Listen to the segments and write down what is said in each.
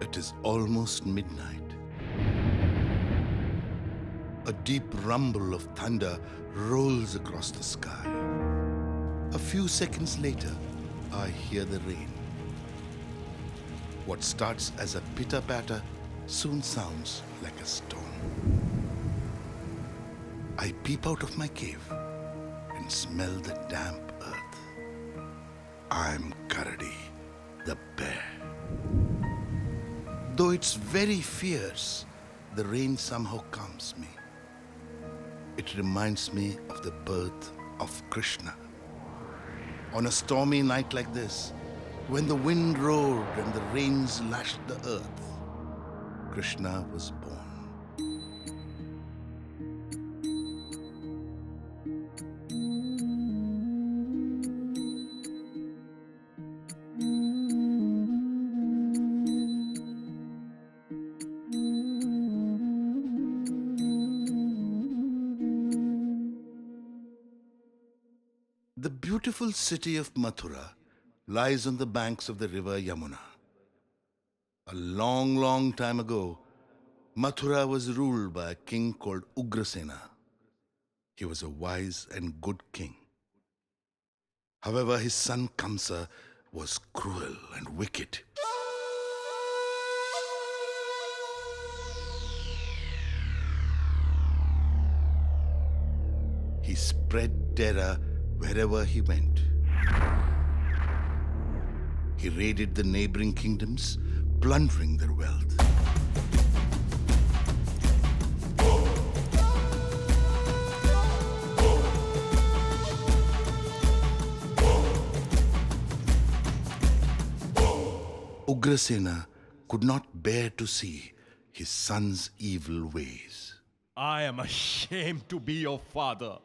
It is almost midnight. A deep rumble of thunder rolls across the sky. A few seconds later, I hear the rain. What starts as a pitter-patter soon sounds like a storm. I peep out of my cave and smell the damp earth. I'm Karadi, the bear. Though it's very fierce, the rain somehow calms me. It reminds me of the birth of Krishna. On a stormy night like this, when the wind roared and the rains lashed the earth, Krishna was born. The beautiful city of Mathura lies on the banks of the river Yamuna. A long, long time ago, Mathura was ruled by a king called Ugrasena. He was a wise and good king. However, his son Kamsa was cruel and wicked. He spread terror wherever he went. He raided the neighboring kingdoms, plundering their wealth. Ugrasena could not bear to see his son's evil ways. I am ashamed to be your father.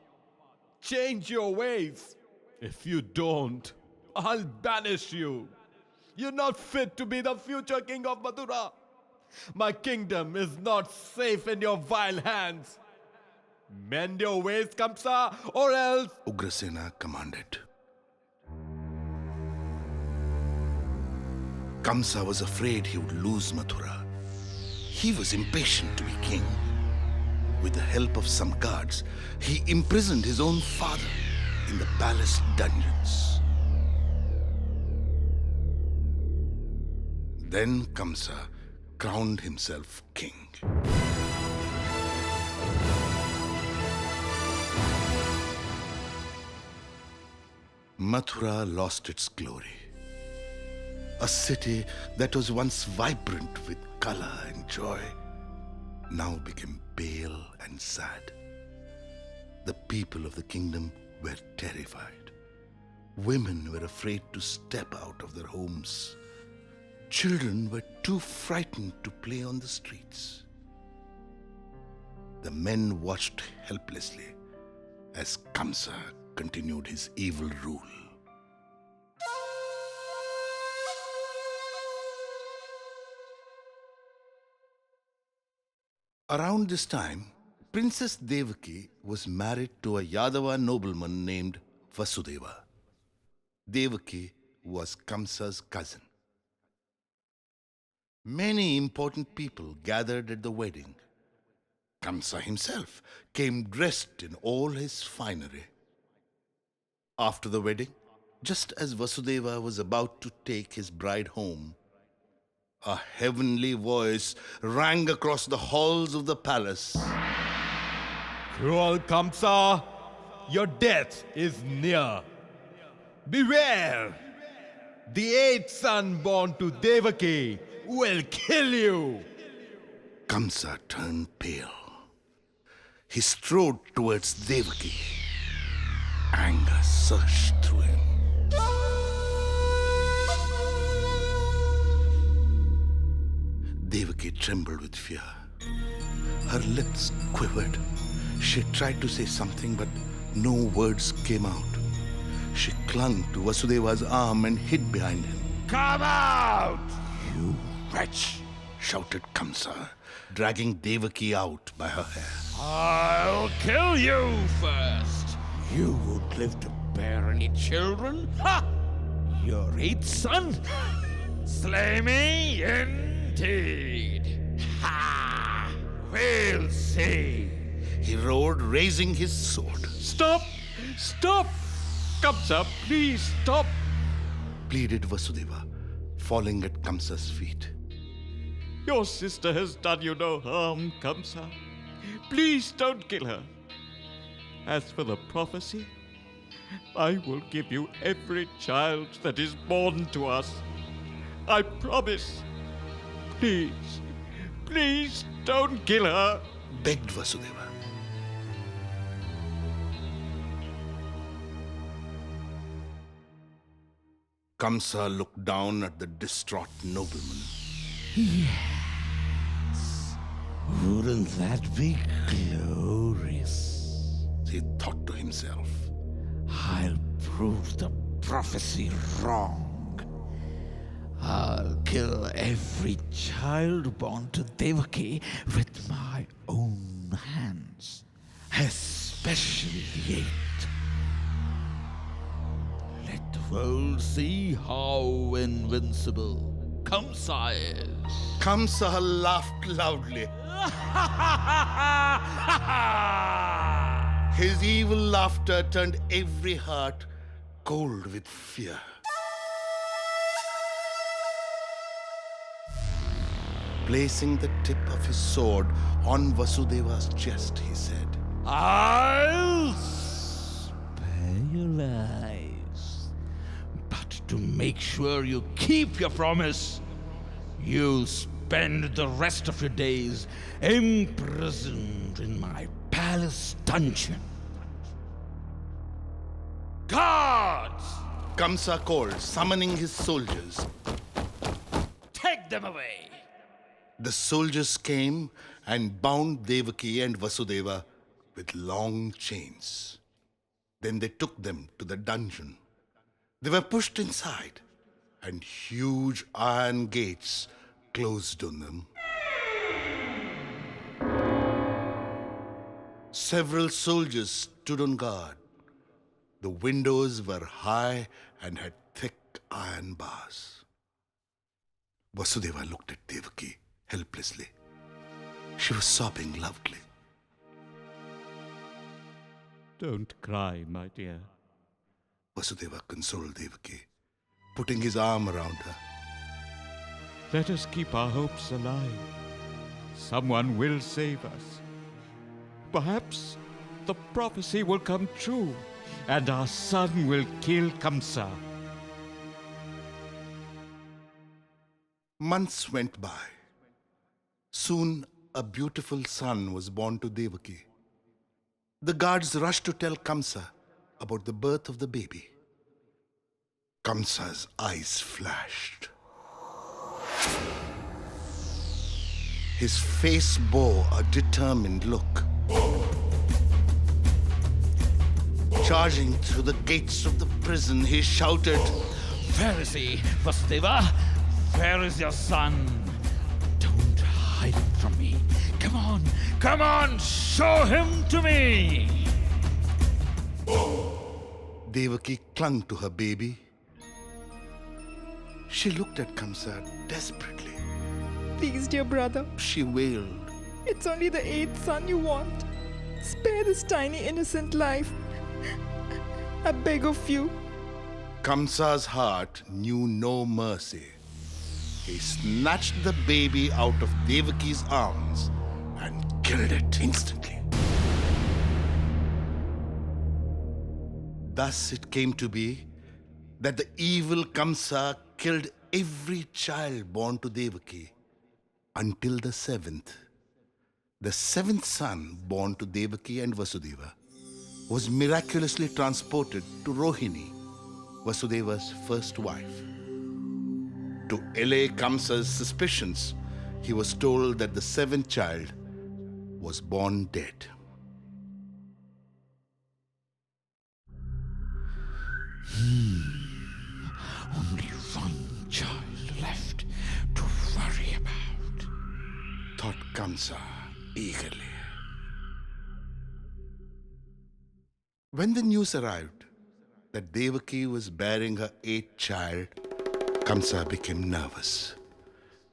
Change your ways. If you don't, I'll banish you. You're not fit to be the future king of Mathura. My kingdom is not safe in your vile hands. Mend your ways, Kamsa, or else... Ugrasena commanded. Kamsa was afraid he would lose Mathura. He was impatient to be king. With the help of some guards, he imprisoned his own father in the palace dungeons. Then Kamsa crowned himself king. Mathura lost its glory. A city that was once vibrant with color and joy now became pale and sad. The people of the kingdom were terrified. Women were afraid to step out of their homes. Children were too frightened to play on the streets. The men watched helplessly as Kamsa continued his evil rule. Around this time, Princess Devaki was married to a Yadava nobleman named Vasudeva. Devaki was Kamsa's cousin. Many important people gathered at the wedding. Kamsa himself came dressed in all his finery. After the wedding, just as Vasudeva was about to take his bride home, a heavenly voice rang across the halls of the palace. Cruel Kamsa, your death is near. Beware! The eighth son born to Devaki will kill you. Kamsa turned pale. He strode towards Devaki. Anger surged through him. Devaki trembled with fear. Her lips quivered. She tried to say something, but no words came out. She clung to Vasudeva's arm and hid behind him. Come out! "You wretch!" shouted Kamsa, dragging Devaki out by her hair. I'll kill you first. You won't live to bear any children? Ha! Your eighth son? Slay me in indeed. Ha! We'll see. He roared, raising his sword. Stop! Stop! Kamsa, please stop! Pleaded Vasudeva, falling at Kamsa's feet. Your sister has done you no harm, Kamsa. Please don't kill her. As for the prophecy, I will give you every child that is born to us. I promise. Please, please don't kill her. Begged Vasudeva. Kamsa looked down at the distraught nobleman. Wouldn't that be glorious? He thought to himself. I'll prove the prophecy wrong. I'll kill every child born to Devaki with my own hands, especially the 8th. Let the world see how invincible Kamsa is. Kamsa laughed loudly. His evil laughter turned every heart cold with fear. Placing the tip of his sword on Vasudeva's chest, he said, I'll spare your lives. But to make sure you keep your promise, you'll spend the rest of your days imprisoned in my palace dungeon. Guards! Kamsa called, summoning his soldiers. Take them away! The soldiers came and bound Devaki and Vasudeva with long chains. Then they took them to the dungeon. They were pushed inside, and huge iron gates closed on them. Several soldiers stood on guard. The windows were high and had thick iron bars. Vasudeva looked at Devaki helplessly. She was sobbing loudly. Don't cry, my dear. Vasudeva consoled Devaki, putting his arm around her. Let us keep our hopes alive. Someone will save us. Perhaps the prophecy will come true, and our son will kill Kamsa. Months went by. Soon, a beautiful son was born to Devaki. The guards rushed to tell Kamsa about the birth of the baby. Kamsa's eyes flashed. His face bore a determined look. Charging through the gates of the prison, he shouted, Where is he, Vasudeva? Where is your son? Don't hide him from me. Come on, show him to me! Devaki clung to her baby. She looked at Kamsa desperately. Please, dear brother, She wailed. it's only the 8th son you want. Spare this tiny innocent life. I beg of you. Kamsa's heart knew no mercy. He snatched the baby out of Devaki's arms and killed it instantly. Thus it came to be that the evil Kamsa killed every child born to Devaki until the 7th. The 7th son born to Devaki and Vasudeva was miraculously transported to Rohini, Vasudeva's first wife. To allay Kamsa's suspicions, he was told that the 7th child was born dead. Only one child left to worry about. Thought Kamsa eagerly. When the news arrived that Devaki was bearing her 8th child, Kamsa became nervous.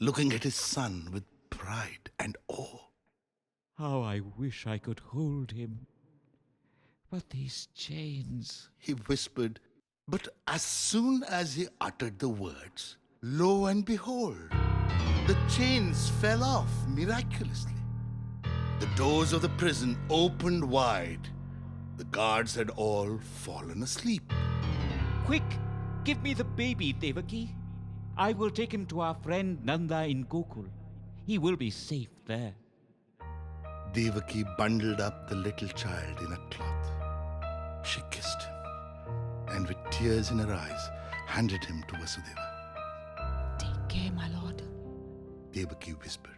looking at his son with pride and awe. How I wish I could hold him. But these chains. He whispered, but as soon as he uttered the words, lo and behold, the chains fell off miraculously. The doors of the prison opened wide. The guards had all fallen asleep. Quick, give me the baby, Devaki. I will take him to our friend Nanda in Gokul. He will be safe there. Devaki bundled up the little child in a cloth. She kissed him and with tears in her eyes handed him to Vasudeva. Take care, my lord. Devaki whispered.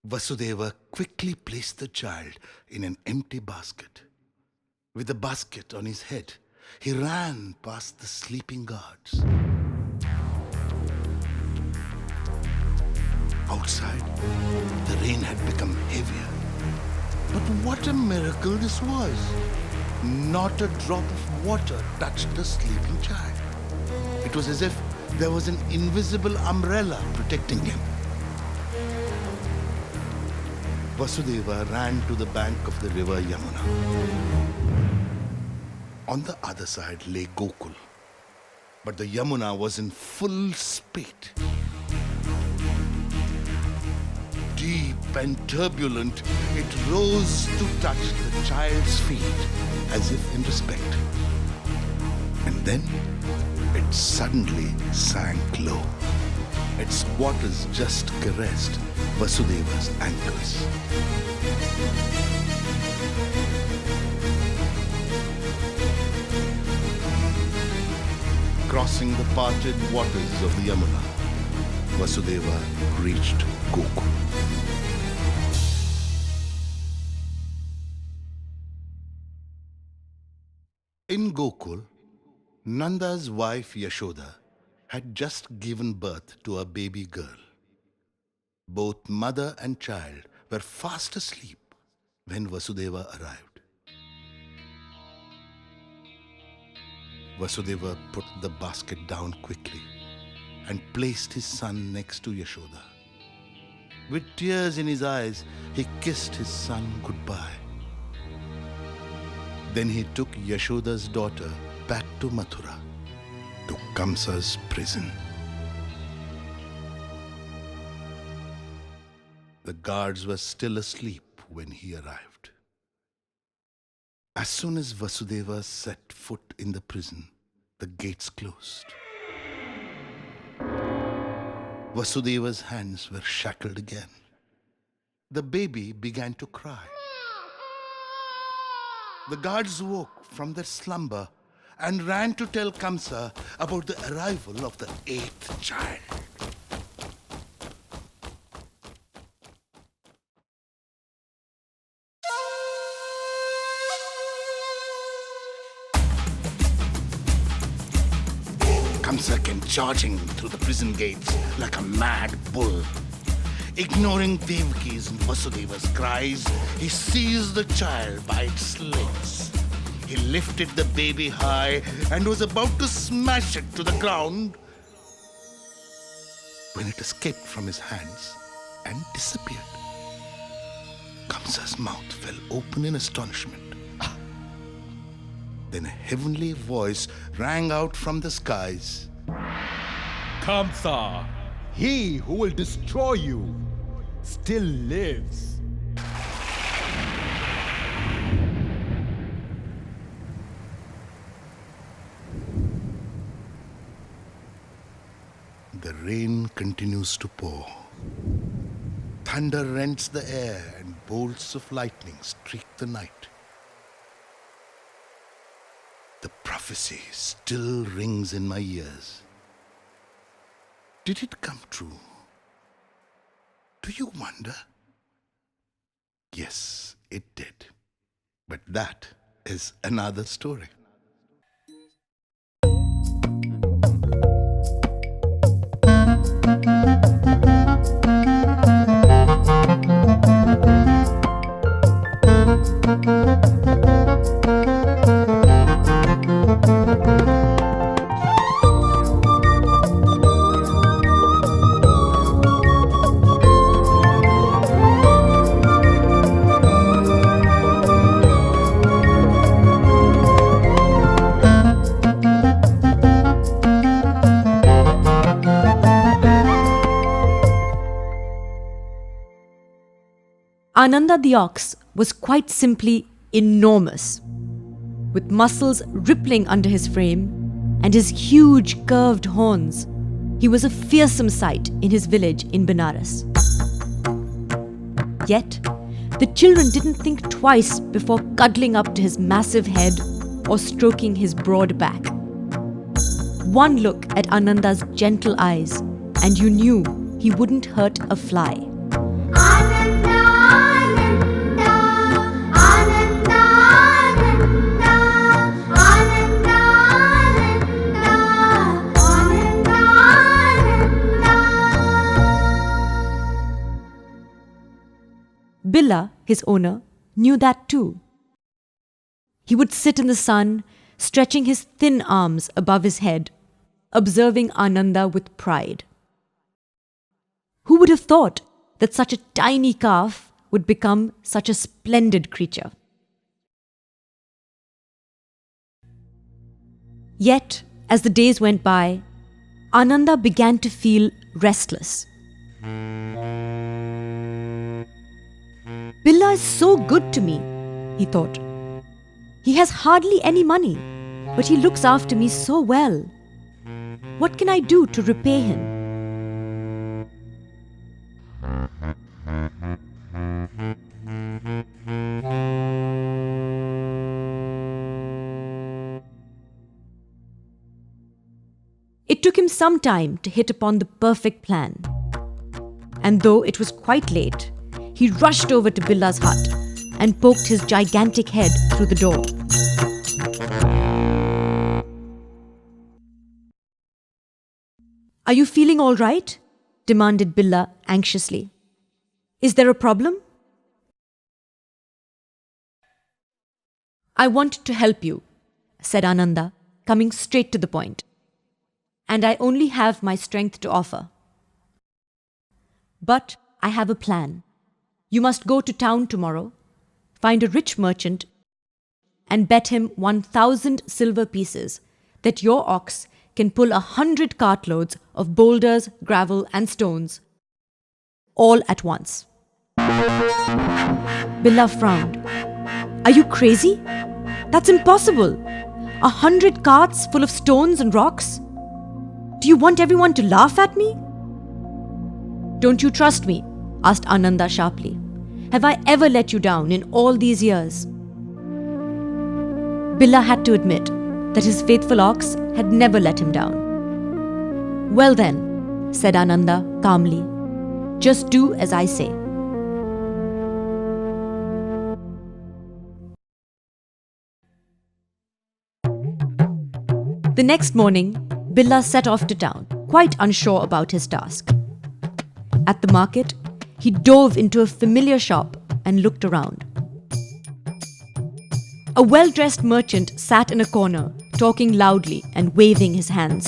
Vasudeva quickly placed the child in an empty basket. With the basket on his head, he ran past the sleeping guards. Outside, the rain had become heavier. But what a miracle this was! Not a drop of water touched the sleeping child. It was as if there was an invisible umbrella protecting him. Vasudeva ran to the bank of the river Yamuna. On the other side lay Gokul, but the Yamuna was in full spate. Deep and turbulent, it rose to touch the child's feet as if in respect. And then it suddenly sank low. Its waters just caressed Vasudeva's ankles. Crossing the parted waters of the Yamuna, Vasudeva reached Gokul. In Gokul, Nanda's wife Yashoda had just given birth to a baby girl. Both mother and child were fast asleep when Vasudeva arrived. Vasudeva put the basket down quickly and placed his son next to Yashoda. With tears in his eyes, he kissed his son goodbye. Then he took Yashoda's daughter back to Mathura, to Kamsa's prison. The guards were still asleep when he arrived. As soon as Vasudeva set foot in the prison, the gates closed. Vasudeva's hands were shackled again. The baby began to cry. The guards woke from their slumber and ran to tell Kamsa about the arrival of the 8th child. Kamsa came charging through the prison gates like a mad bull. Ignoring Devaki's and Vasudeva's cries, he seized the child by its legs. He lifted the baby high and was about to smash it to the ground when it escaped from his hands and disappeared. Kamsa's mouth fell open in astonishment. Then a heavenly voice rang out from the skies. Kamsa, he who will destroy you, still lives. The rain continues to pour. Thunder rents the air and bolts of lightning streak the night. The prophecy still rings in my ears. Did it come true? Do you wonder? Yes, it did. But that is another story. Ananda the ox was quite simply enormous. With muscles rippling under his frame and his huge curved horns, he was a fearsome sight in his village in Benares. Yet, the children didn't think twice before cuddling up to his massive head or stroking his broad back. One look at Ananda's gentle eyes, and you knew he wouldn't hurt a fly. Ananda, Ananda, Ananda, Ananda, Ananda, Ananda. Billa, his owner, knew that too. He would sit in the sun, stretching his thin arms above his head, observing Ananda with pride. Who would have thought that such a tiny calf would become such a splendid creature? Yet, as the days went by, Ananda began to feel restless. Billa is so good to me, he thought. He has hardly any money, but he looks after me so well. What can I do to repay him? It took him some time to hit upon the perfect plan. And though it was quite late, he rushed over to Billa's hut and poked his gigantic head through the door. "Are you feeling all right?" demanded Billa anxiously. "Is there a problem?" "I want to help you," said Ananda, coming straight to the point. "And I only have my strength to offer. But I have a plan. You must go to town tomorrow, find a rich merchant, and bet him 1,000 silver pieces that your ox can pull 100 cartloads of boulders, gravel, and stones, all at once." Billa frowned. "Are you crazy? That's impossible. 100 carts full of stones and rocks? Do you want everyone to laugh at me?" "Don't you trust me?" asked Ananda sharply. "Have I ever let you down in all these years?" Billa had to admit that his faithful ox had never let him down. "Well then," said Ananda calmly, "just do as I say." The next morning, Billa set off to town, quite unsure about his task. At the market, he dove into a familiar shop and looked around. A well-dressed merchant sat in a corner, talking loudly and waving his hands.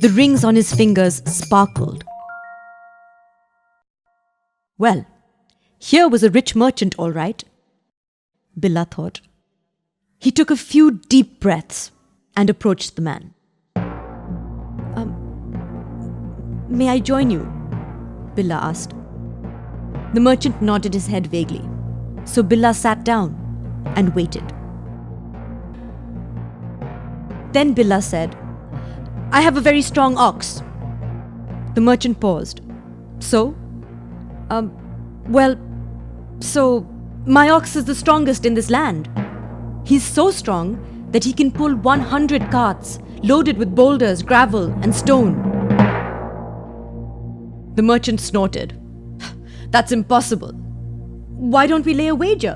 The rings on his fingers sparkled. Well, here was a rich merchant, all right, Billa thought. He took a few deep breaths and approached the man. May I join you?" Billa asked. The merchant nodded his head vaguely, so Billa sat down and waited. Then Billa said, "I have a very strong ox." The merchant paused. So, my ox is the strongest in this land. He's so strong that he can pull 100 carts loaded with boulders, gravel, and stone. The merchant snorted. "That's impossible." "Why don't we lay a wager?"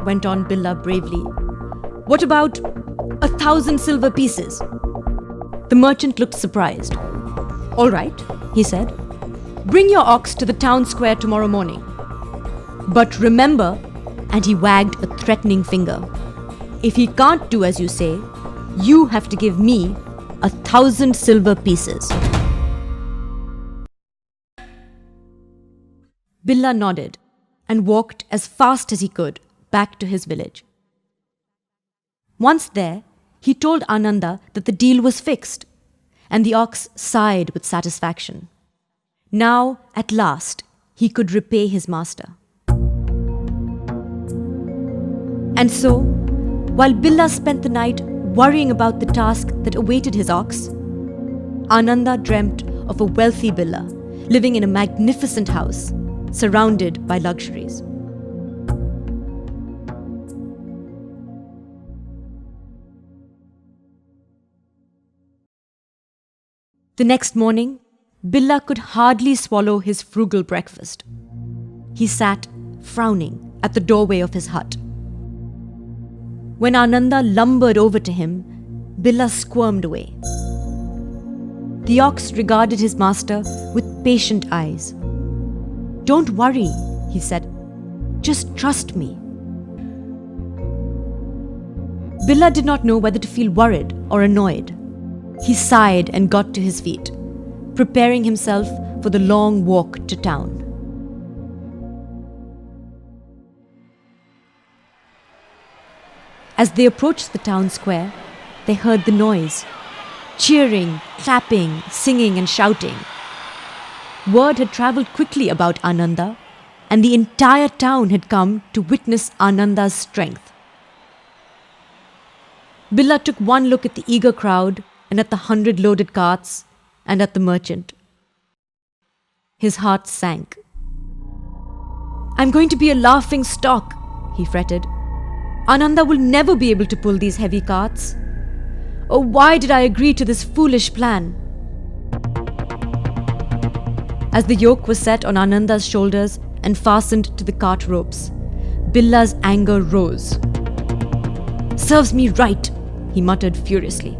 went on Billa bravely. "What about 1,000 silver pieces?" The merchant looked surprised. "All right," he said. "Bring your ox to the town square tomorrow morning. But remember," and he wagged a threatening finger, "if he can't do as you say, you have to give me 1,000 silver pieces." Billa nodded and walked as fast as he could back to his village. Once there, he told Ananda that the deal was fixed, and the ox sighed with satisfaction. Now, at last, he could repay his master. And so, while Billa spent the night worrying about the task that awaited his ox, Ananda dreamt of a wealthy Billa living in a magnificent house, surrounded by luxuries. The next morning, Billa could hardly swallow his frugal breakfast. He sat, frowning, at the doorway of his hut. When Ananda lumbered over to him, Billa squirmed away. The ox regarded his master with patient eyes. "Don't worry," he said. "Just trust me." Billa did not know whether to feel worried or annoyed. He sighed and got to his feet, preparing himself for the long walk to town. As they approached the town square, they heard the noise. Cheering, clapping, singing and shouting. Word had travelled quickly about Ananda, and the entire town had come to witness Ananda's strength. Billa took one look at the eager crowd and at the 100 loaded carts and at the merchant. His heart sank. "I'm going to be a laughing stock," he fretted. "Ananda will never be able to pull these heavy carts. Oh, why did I agree to this foolish plan?" As the yoke was set on Ananda's shoulders and fastened to the cart ropes, Billa's anger rose. "Serves me right," he muttered furiously,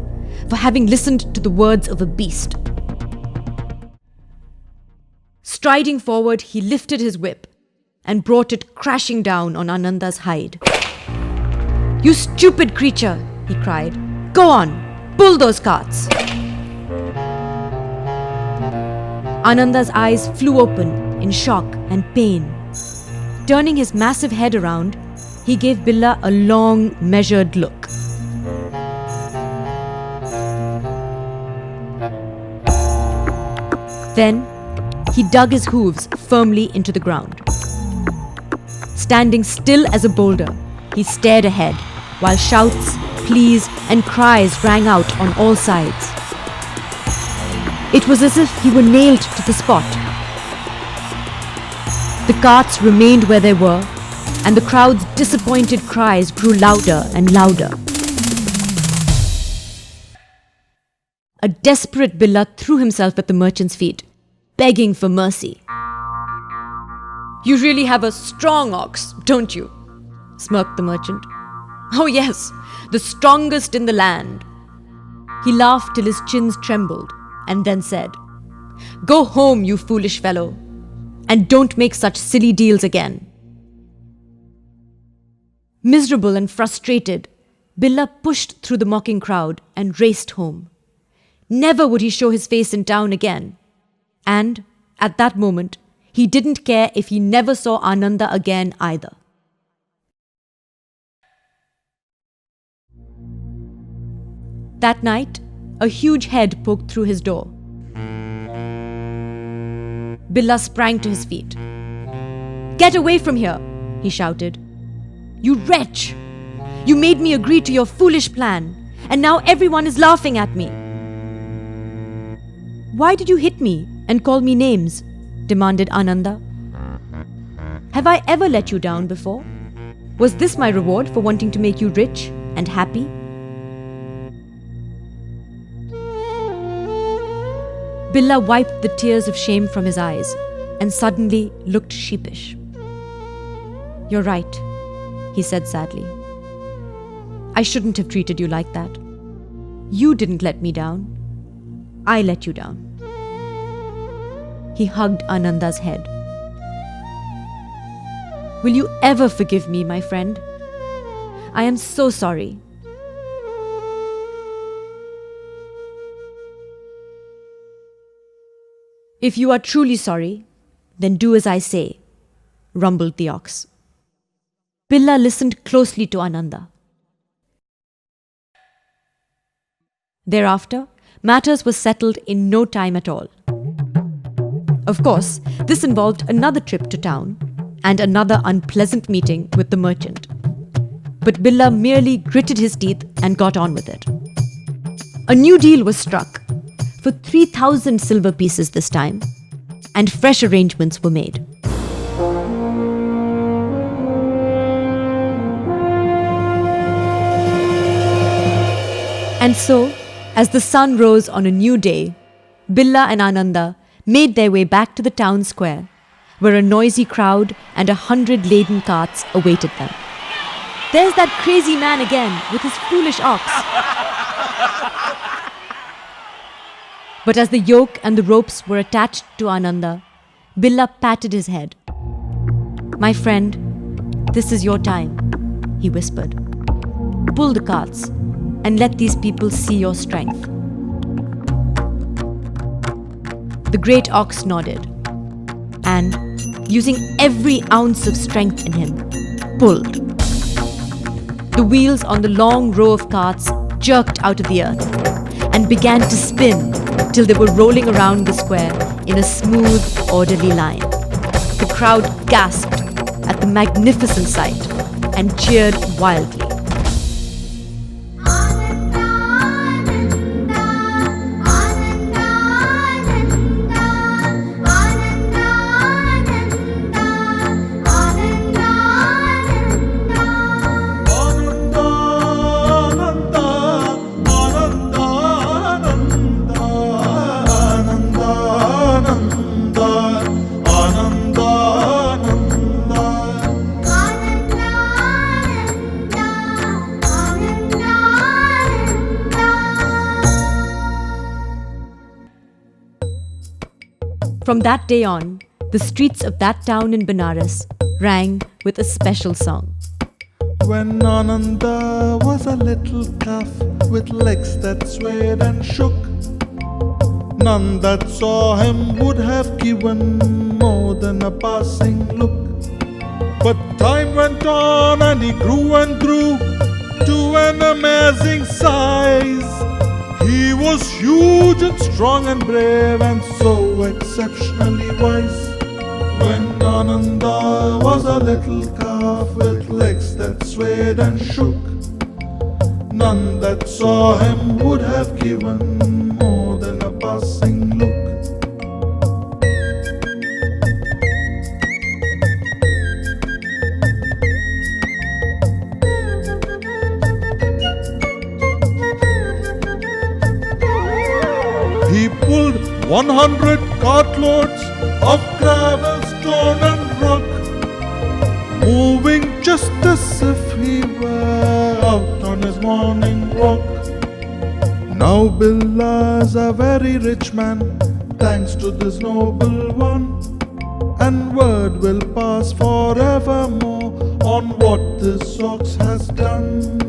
"for having listened to the words of a beast." Striding forward, he lifted his whip and brought it crashing down on Ananda's hide. "You stupid creature," he cried. "Go on, pull those carts." Ananda's eyes flew open in shock and pain. Turning his massive head around, he gave Billa a long, measured look. Then, he dug his hooves firmly into the ground. Standing still as a boulder, he stared ahead, while shouts, pleas, and cries rang out on all sides. It was as if he were nailed to the spot. The carts remained where they were, and the crowd's disappointed cries grew louder and louder. A desperate Billa threw himself at the merchant's feet, begging for mercy. "You really have a strong ox, don't you?" smirked the merchant. "Oh yes, the strongest in the land." He laughed till his chins trembled and then said, "Go home, you foolish fellow, and don't make such silly deals again." Miserable and frustrated, Billa pushed through the mocking crowd and raced home. Never would he show his face in town again. And, at that moment, he didn't care if he never saw Ananda again either. That night, a huge head poked through his door. Billa sprang to his feet. "Get away from here," he shouted. "You wretch! You made me agree to your foolish plan, and now everyone is laughing at me." "Why did you hit me and call me names?" demanded Ananda. "Have I ever let you down before? Was this my reward for wanting to make you rich and happy?" Billa wiped the tears of shame from his eyes and suddenly looked sheepish. "You're right," he said sadly. "I shouldn't have treated you like that. You didn't let me down. I let you down." He hugged Ananda's head. "Will you ever forgive me, my friend? I am so sorry." "If you are truly sorry, then do as I say," rumbled the ox. Billa listened closely to Ananda. Thereafter, matters were settled in no time at all. Of course, this involved another trip to town and another unpleasant meeting with the merchant. But Billa merely gritted his teeth and got on with it. A new deal was struck for 3,000 silver pieces this time, and fresh arrangements were made. And so, as the sun rose on a new day, Billa and Ananda made their way back to the town square, where a noisy crowd and 100 laden carts awaited them. There's that crazy man again with his foolish ox. But as the yoke and the ropes were attached to Ananda, Billa patted his head. "My friend, this is your time," he whispered. "Pull the carts and let these people see your strength." The great ox nodded and, using every ounce of strength in him, pulled. The wheels on the long row of carts jerked out of the earth and began to spin till they were rolling around the square in a smooth, orderly line. The crowd gasped at the magnificent sight and cheered wildly. From that day on, the streets of that town in Benares rang with a special song. When Ananda was a little calf with legs that swayed and shook, none that saw him would have given more than a passing look. But time went on and he grew and grew to an amazing size. He was huge and strong and brave and so exceptionally wise. When Ananda was a little calf with legs that swayed and shook, none that saw him would have given more than a passing look. He pulled 100 cartloads of gravel, stone and rock, moving just as if he were out on his morning walk. Now Billa's a very rich man, thanks to this noble one, and word will pass forevermore on what this ox has done.